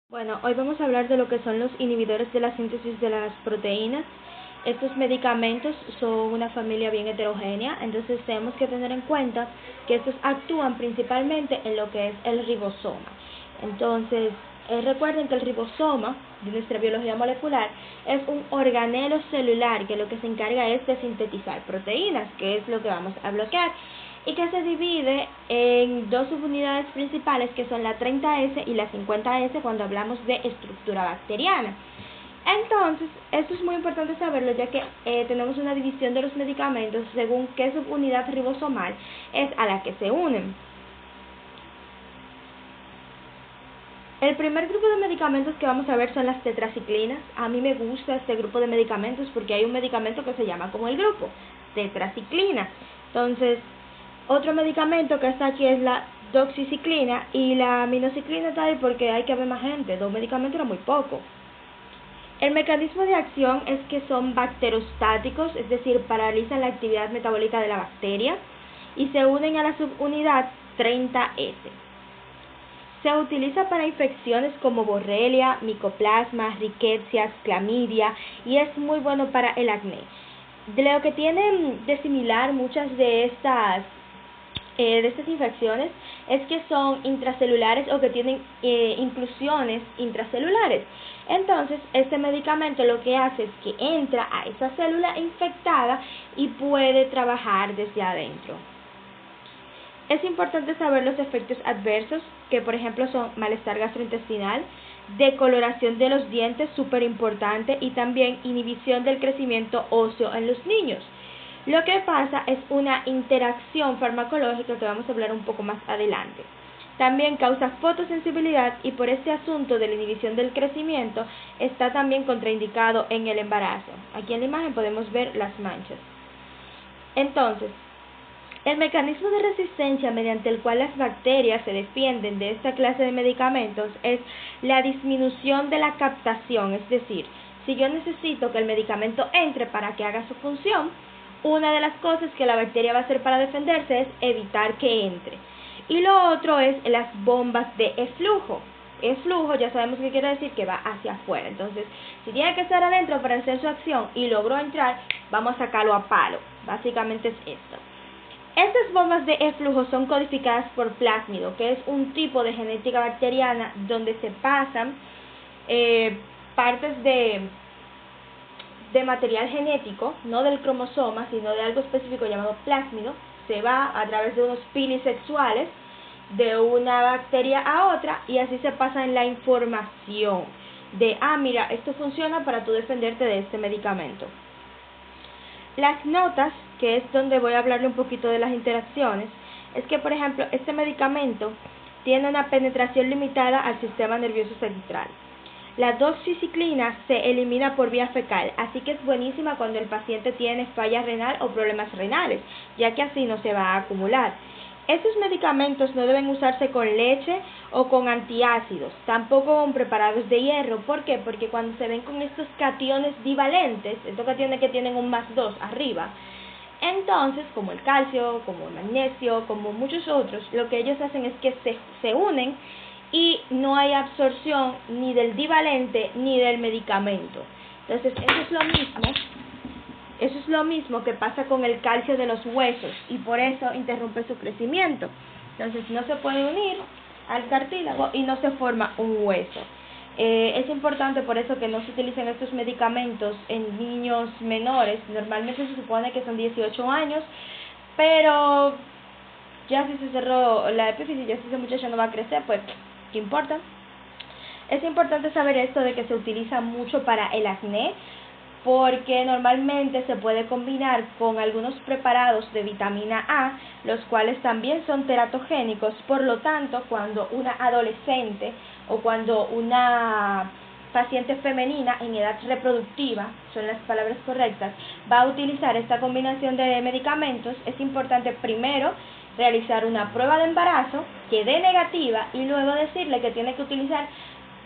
Bueno, hoy vamos a hablar de lo que son los inhibidores de la síntesis de las proteínas. Estos medicamentos son una familia bien heterogénea, entonces tenemos que tener en cuenta que estos actúan principalmente en lo que es el ribosoma. Entonces, recuerden que el ribosoma de nuestra biología molecular es un organelo celular que lo que se encarga es de sintetizar proteínas, que es lo que vamos a bloquear, y que se divide en dos subunidades principales que son la 30S y la 50S cuando hablamos de estructura bacteriana. Entonces, esto es muy importante saberlo ya que tenemos una división de los medicamentos según qué subunidad ribosomal es a la que se unen. El primer grupo de medicamentos que vamos a ver son las tetraciclinas. A mí me gusta este grupo de medicamentos porque hay un medicamento que se llama como el grupo, tetraciclina. Entonces, otro medicamento que está aquí es la doxiciclina y la minociclina está ahí porque hay que haber más gente, dos medicamentos era muy poco. El mecanismo de acción es que son bacterostáticos, es decir, paralizan la actividad metabólica de la bacteria y se unen a la subunidad 30S. Se utiliza para infecciones como borrelia, micoplasma, rickettsias, clamidia y es muy bueno para el acné. De lo que tienen de similar muchas de estas infecciones es que son intracelulares o que tienen inclusiones intracelulares. Entonces, este medicamento lo que hace es que entra a esa célula infectada y puede trabajar desde adentro. Es importante saber los efectos adversos, que por ejemplo son malestar gastrointestinal, decoloración de los dientes, súper importante, y también inhibición del crecimiento óseo en los niños. Lo que pasa es una interacción farmacológica que vamos a hablar un poco más adelante. También causa fotosensibilidad y por este asunto de la inhibición del crecimiento está también contraindicado en el embarazo. Aquí en la imagen podemos ver las manchas. Entonces, el mecanismo de resistencia mediante el cual las bacterias se defienden de esta clase de medicamentos es la disminución de la captación, es decir, si yo necesito que el medicamento entre para que haga su función, una de las cosas que la bacteria va a hacer para defenderse es evitar que entre. Y lo otro es las bombas de eflujo. Eflujo ya sabemos qué quiere decir, que va hacia afuera. Entonces, si tiene que estar adentro para hacer su acción y logró entrar, vamos a sacarlo a palo. Básicamente es esto. Estas bombas de eflujo son codificadas por plásmido, que es un tipo de genética bacteriana donde se pasan partes de material genético, no del cromosoma, sino de algo específico llamado plásmido, se va a través de unos pilis sexuales de una bacteria a otra y así se pasa en la información de, mira, esto funciona para tú defenderte de este medicamento. Las notas, que es donde voy a hablarle un poquito de las interacciones, es que, por ejemplo, este medicamento tiene una penetración limitada al sistema nervioso central. La doxiciclina se elimina por vía fecal, así que es buenísima cuando el paciente tiene falla renal o problemas renales, ya que así no se va a acumular. Estos medicamentos no deben usarse con leche o con antiácidos, tampoco con preparados de hierro. ¿Por qué? Porque cuando se ven con estos cationes divalentes, estos cationes que tienen un +2 arriba, entonces, como el calcio, como el magnesio, como muchos otros, lo que ellos hacen es que se unen y no hay absorción ni del divalente ni del medicamento. Entonces, eso es lo mismo que pasa con el calcio de los huesos y por eso interrumpe su crecimiento. Entonces, no se puede unir al cartílago y no se forma un hueso. Es importante por eso que no se utilicen estos medicamentos en niños menores. Normalmente se supone que son 18 años, pero ya si se cerró la epífisis, ya si ese muchacho no va a crecer, pues, ¿qué importa? Es importante saber esto de que se utiliza mucho para el acné, porque normalmente se puede combinar con algunos preparados de vitamina A, los cuales también son teratogénicos. Por lo tanto, cuando una adolescente o cuando una paciente femenina en edad reproductiva, son las palabras correctas, va a utilizar esta combinación de medicamentos, es importante primero realizar una prueba de embarazo que dé negativa y luego decirle que tiene que utilizar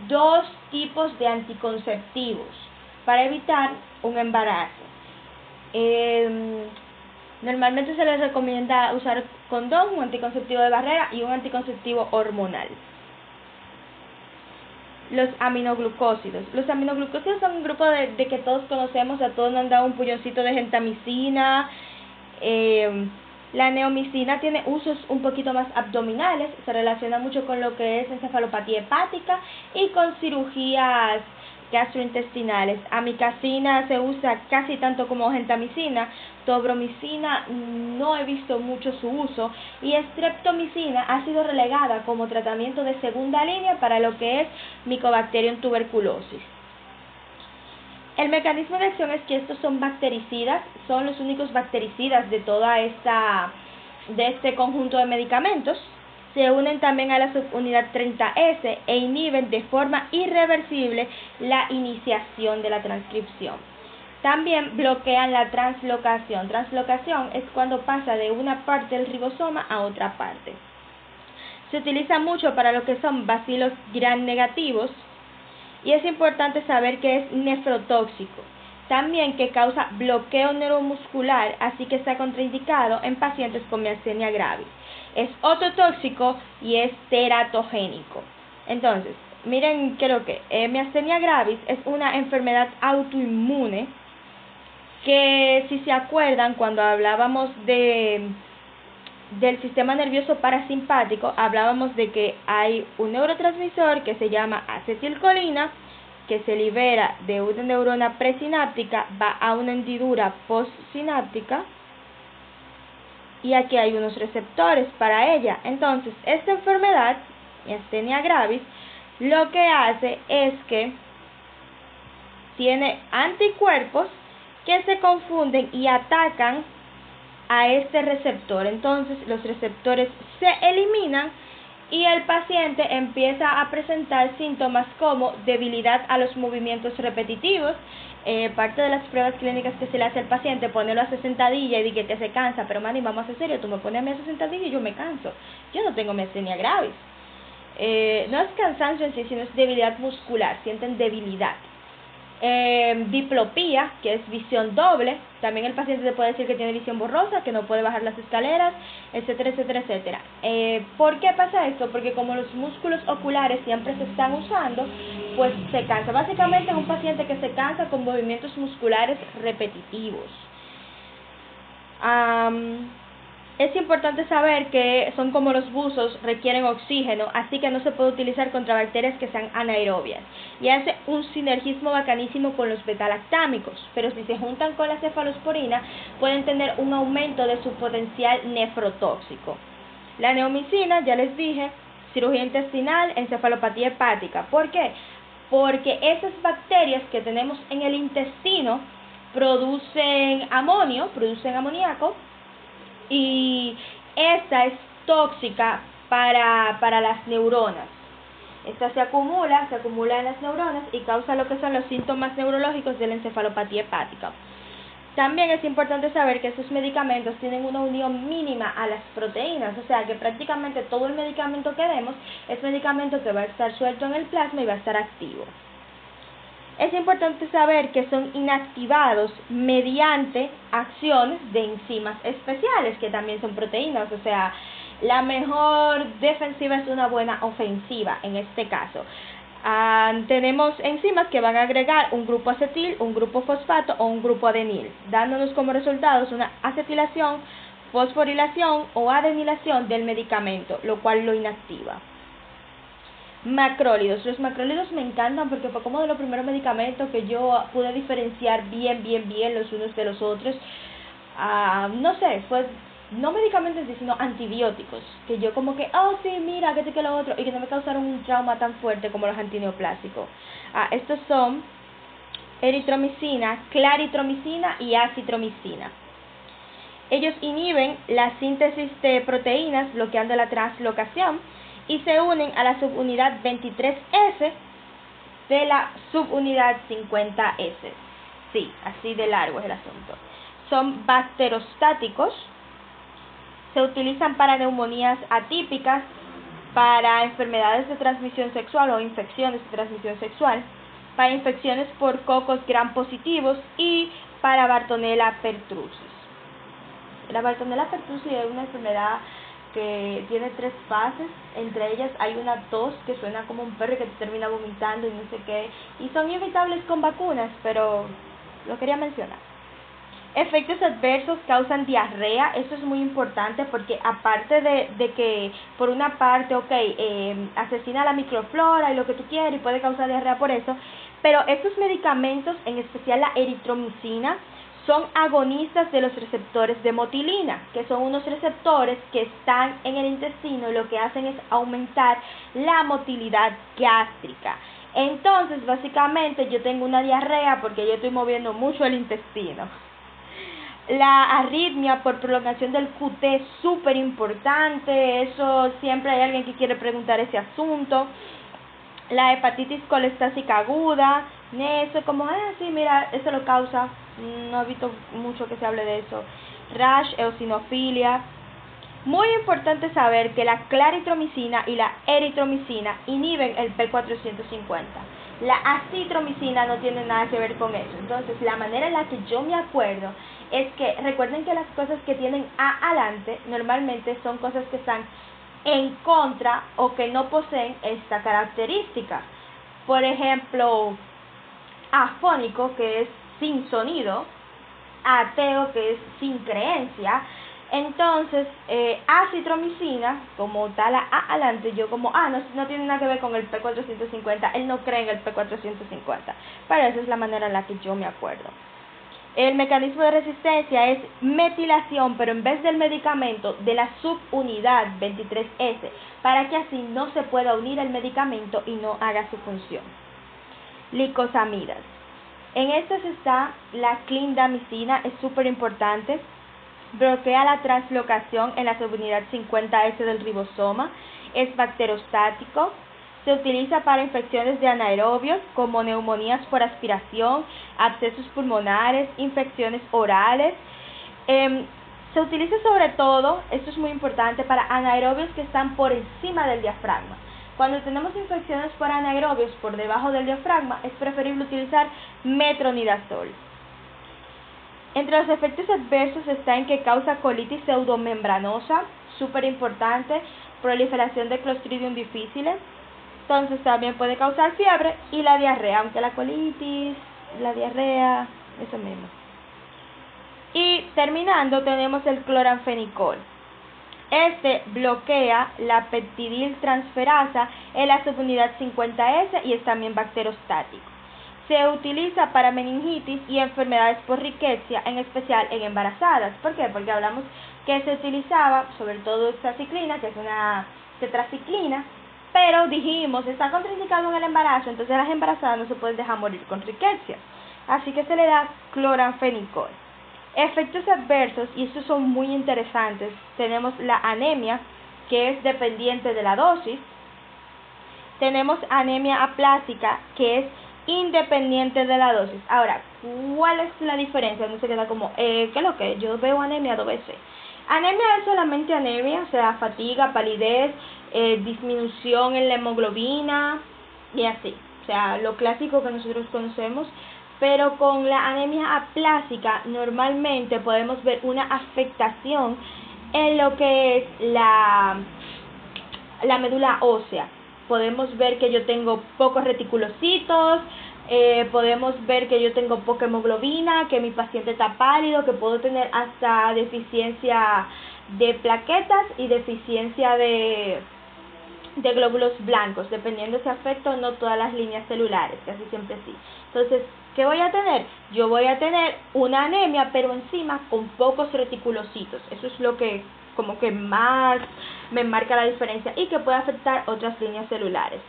2 tipos de anticonceptivos para evitar un embarazo. Normalmente se les recomienda usar condón, un anticonceptivo de barrera y un anticonceptivo hormonal. los aminoglucósidos. Los aminoglucósidos son un grupo de que todos conocemos, a todos nos han dado un puñoncito de gentamicina. La neomicina tiene usos un poquito más abdominales, se relaciona mucho con lo que es encefalopatía hepática y con cirugías gastrointestinales. Amicacina se usa casi tanto como gentamicina. Tobromicina no he visto mucho su uso, y streptomicina ha sido relegada como tratamiento de segunda línea para lo que es Mycobacterium tuberculosis. El mecanismo de acción es que estos son bactericidas, son los únicos bactericidas de este conjunto de medicamentos. Se unen también a la subunidad 30S e inhiben de forma irreversible la iniciación de la transcripción. También bloquean la translocación. Translocación es cuando pasa de una parte del ribosoma a otra parte. Se utiliza mucho para lo que son bacilos gram negativos, y es importante saber que es nefrotóxico. También que causa bloqueo neuromuscular, así que está contraindicado en pacientes con miastenia gravis. Es ototóxico y es teratogénico. Entonces, miren que miastenia gravis es una enfermedad autoinmune que, si se acuerdan, cuando hablábamos del sistema nervioso parasimpático, hablábamos de que hay un neurotransmisor que se llama acetilcolina, que se libera de una neurona presináptica, va a una hendidura postsináptica, y aquí hay unos receptores para ella. Entonces, esta enfermedad, miastenia gravis, lo que hace es que tiene anticuerpos que se confunden y atacan a este receptor. Entonces los receptores se eliminan y el paciente empieza a presentar síntomas como debilidad a los movimientos repetitivos. Parte de las pruebas clínicas que se le hace al paciente, ponerlo a hacer sentadilla y dice que se cansa, pero Manny, vamos a ser serio, tú me pones a mí a hacer sentadilla y yo me canso. Yo no tengo miastenia gravis. No es cansancio en sí, sino es debilidad muscular, sienten debilidad. Diplopía, que es visión doble. También el paciente se puede decir que tiene visión borrosa, que no puede bajar las escaleras, etcétera, etcétera, etcétera. ¿Por qué pasa esto? Porque como los músculos oculares siempre se están usando, pues se cansa. Básicamente es un paciente que se cansa con movimientos musculares repetitivos. Es importante saber que son como los buzos, requieren oxígeno, así que no se puede utilizar contra bacterias que sean anaerobias. Y hace un sinergismo bacanísimo con los betalactámicos, pero si se juntan con la cefalosporina, pueden tener un aumento de su potencial nefrotóxico. La neomicina, ya les dije, cirugía intestinal, encefalopatía hepática. ¿Por qué? Porque esas bacterias que tenemos en el intestino producen amonio, producen amoníaco, y esta es tóxica para las neuronas. Esta se acumula en las neuronas y causa lo que son los síntomas neurológicos de la encefalopatía hepática. También es importante saber que estos medicamentos tienen una unión mínima a las proteínas, o sea que prácticamente todo el medicamento que demos es medicamento que va a estar suelto en el plasma y va a estar activo. Es importante saber que son inactivados mediante acciones de enzimas especiales, que también son proteínas, o sea, la mejor defensiva es una buena ofensiva en este caso. Tenemos enzimas que van a agregar un grupo acetil, un grupo fosfato o un grupo adenil, dándonos como resultados una acetilación, fosforilación o adenilación del medicamento, lo cual lo inactiva. Macrólidos. Los macrólidos me encantan porque fue como de los primeros medicamentos que yo pude diferenciar bien los unos de los otros. No sé, fue no medicamentos sino antibióticos, que yo como que, oh sí, mira, que lo otro, y que no me causaron un trauma tan fuerte como los antineoplásicos. Estos son eritromicina, claritromicina y acitromicina. Ellos inhiben la síntesis de proteínas, bloqueando la translocación, y se unen a la subunidad 23S de la subunidad 50S. Sí, así de largo es el asunto. Son bacterostáticos, se utilizan para neumonías atípicas, para enfermedades de transmisión sexual o infecciones de transmisión sexual, para infecciones por cocos gram positivos y para Bartonella pertussis. La Bartonella pertussis es una enfermedad que tiene 3 fases. Entre ellas hay una tos que suena como un perro que te termina vomitando y no sé qué. Y son evitables con vacunas, pero lo quería mencionar. Efectos adversos causan diarrea. Esto es muy importante porque aparte de que por una parte, asesina la microflora y lo que tú quieras y puede causar diarrea por eso, pero estos medicamentos, en especial la eritromicina, son agonistas de los receptores de motilina, que son unos receptores que están en el intestino y lo que hacen es aumentar la motilidad gástrica. Entonces, básicamente, yo tengo una diarrea porque yo estoy moviendo mucho el intestino. La arritmia por prolongación del QT es súper importante, eso siempre hay alguien que quiere preguntar ese asunto. La hepatitis colestática aguda, eso como, sí, mira, eso lo causa, no he visto mucho que se hable de eso. Rash, eosinofilia. Muy importante saber que la claritromicina y la eritromicina inhiben el P450. La acitromicina no tiene nada que ver con eso. Entonces, la manera en la que yo me acuerdo es que recuerden que las cosas que tienen A adelante normalmente son cosas que están en contra o que no poseen esta característica. Por ejemplo, afónico, que es sin sonido, ateo, que es sin creencia. Entonces, acitromicina, como tal a adelante, yo como, no tiene nada que ver con el P450, él no cree en el P450, pero esa es la manera en la que yo me acuerdo. El mecanismo de resistencia es metilación, pero en vez del medicamento, de la subunidad 23S, para que así no se pueda unir el medicamento y no haga su función. Licosamidas. En estas está la clindamicina, es súper importante. Bloquea la translocación en la subunidad 50S del ribosoma, es bacterostático, se utiliza para infecciones de anaerobios como neumonías por aspiración, abscesos pulmonares, infecciones orales. Se utiliza sobre todo, esto es muy importante, para anaerobios que están por encima del diafragma. Cuando tenemos infecciones por anaerobios por debajo del diafragma, es preferible utilizar metronidazol. Entre los efectos adversos está en que causa colitis pseudomembranosa, súper importante, proliferación de Clostridium difficile. Entonces también puede causar fiebre y la diarrea, aunque la colitis, la diarrea, eso mismo. Y terminando tenemos el cloranfenicol. Este bloquea la peptidiltransferasa en la subunidad 50S y es también bacterostático. Se utiliza para meningitis y enfermedades por riqueza, en especial en embarazadas. ¿Por qué? Porque hablamos que se utilizaba sobre todo hexaciclina, que es una tetraciclina, pero dijimos, está contraindicado en el embarazo, entonces las embarazadas no se pueden dejar morir con riqueza. Así que se le da cloranfenicol. Efectos adversos, y estos son muy interesantes, tenemos la anemia, que es dependiente de la dosis. Tenemos anemia aplásica, que es independiente de la dosis. Ahora, ¿cuál es la diferencia? No se queda como, ¿qué es lo que? Yo veo anemia 2 veces. Anemia es solamente anemia, o sea, fatiga, palidez, disminución en la hemoglobina y así. O sea, lo clásico que nosotros conocemos. Pero con la anemia aplásica normalmente podemos ver una afectación en lo que es la médula ósea. Podemos ver que yo tengo pocos reticulocitos, podemos ver que yo tengo poca hemoglobina, que mi paciente está pálido, que puedo tener hasta deficiencia de plaquetas y deficiencia de glóbulos blancos, dependiendo si afecta o no todas las líneas celulares, casi siempre sí. Entonces, ¿qué voy a tener? Yo voy a tener una anemia, pero encima con pocos reticulocitos. Eso es lo que como que más me marca la diferencia y que puede afectar otras líneas celulares.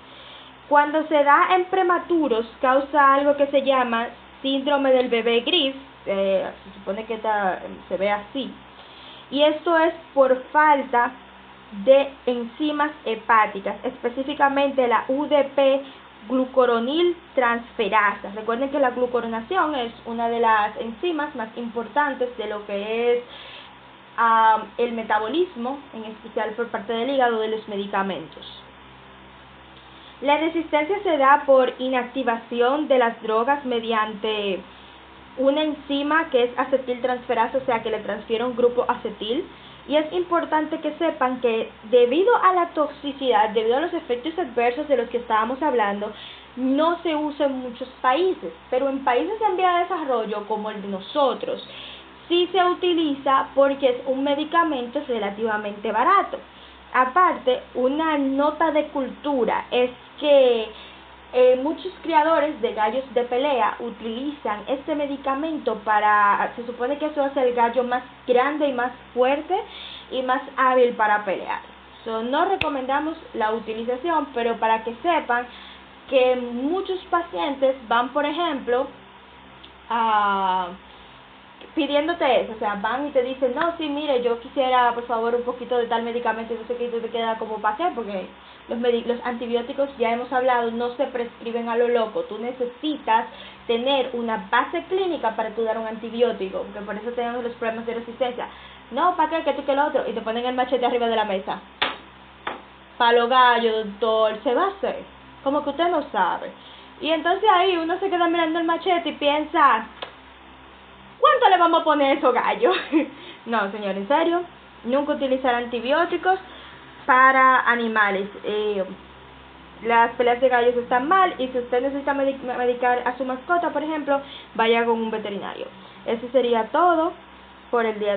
Cuando se da en prematuros, causa algo que se llama síndrome del bebé gris, se supone que se ve así, y esto es por falta de enzimas hepáticas, específicamente la UDP glucoronil transferasa. Recuerden que la glucoronación es una de las enzimas más importantes de lo que es el metabolismo, en especial por parte del hígado de los medicamentos. La resistencia se da por inactivación de las drogas mediante una enzima que es acetiltransferasa, o sea que le transfiere un grupo acetil. Y es importante que sepan que debido a la toxicidad, debido a los efectos adversos de los que estábamos hablando, no se usa en muchos países, pero en países en vía de desarrollo como el de nosotros, sí se utiliza porque es un medicamento relativamente barato. Aparte, una nota de cultura es que muchos criadores de gallos de pelea utilizan este medicamento para, se supone que eso hace el gallo más grande y más fuerte y más hábil para pelear. No recomendamos la utilización, pero para que sepan que muchos pacientes van, por ejemplo, a pidiéndote eso, o sea, van y te dicen, no, sí, mire, yo quisiera, por favor, un poquito de tal medicamento, y no sé qué, y tú te queda como, ¿para qué? Porque los antibióticos, ya hemos hablado, no se prescriben a lo loco, tú necesitas tener una base clínica para tú dar un antibiótico, porque por eso tenemos los problemas de resistencia. No, ¿para qué? Que tú que lo otro, y te ponen el machete arriba de la mesa. Para los gallos, doctor, se va a hacer, como que usted no sabe. Y entonces ahí uno se queda mirando el machete y piensa, ¿cuánto le vamos a poner a esos gallos? No, señor, en serio, nunca utilizar antibióticos para animales. Las peleas de gallos están mal y si usted necesita medicar a su mascota, por ejemplo, vaya con un veterinario. Eso sería todo por el día de hoy.